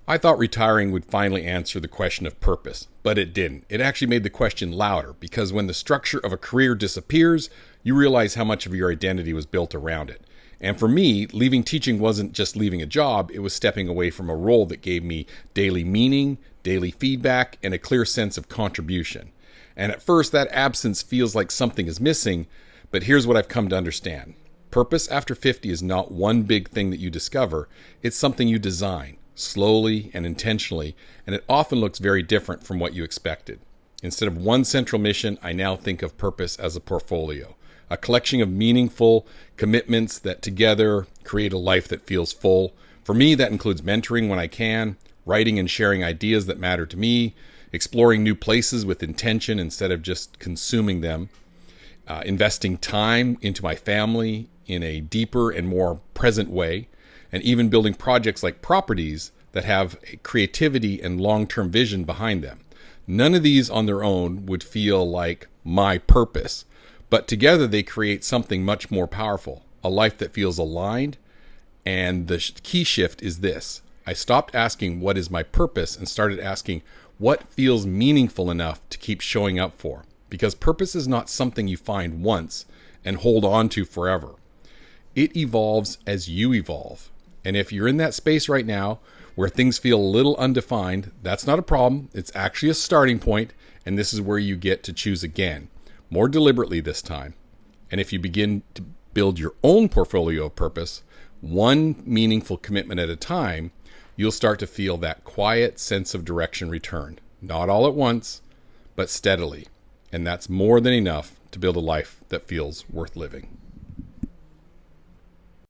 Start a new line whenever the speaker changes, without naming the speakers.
I thought retiring would finally answer the question of purpose, but it didn't. It actually made the question louder because when the structure of a career disappears, you realize how much of your identity was built around it. And for me, leaving teaching wasn't just leaving a job, it was stepping away from a role that gave me daily meaning, daily feedback, and a clear sense of contribution. And at first, that absence feels like something is missing, but here's what I've come to understand. Purpose after 50 is not one big thing that you discover, it's something you design, slowly and intentionally, and it often looks very different from what you expected. Instead of one central mission, I now think of purpose as a portfolio, a collection of meaningful commitments that together create a life that feels full. For me, that includes mentoring when I can, writing and sharing ideas that matter to me, exploring new places with intention instead of just consuming them, investing time into my family in a deeper and more present way, and even building projects like properties that have a creativity and long-term vision behind them. None of these on their own would feel like my purpose, but together they create something much more powerful, a life that feels aligned. And the key shift is this. I stopped asking what is my purpose and started asking what feels meaningful enough to keep showing up for. Because purpose is not something you find once and hold on to forever. It evolves as you evolve. And if you're in that space right now where things feel a little undefined, that's not a problem. It's actually a starting point, and this is where you get to choose again, more deliberately this time. And if you begin to build your own portfolio of purpose, one meaningful commitment at a time, you'll start to feel that quiet sense of direction return. Not all at once, but steadily. And that's more than enough to build a life that feels worth living.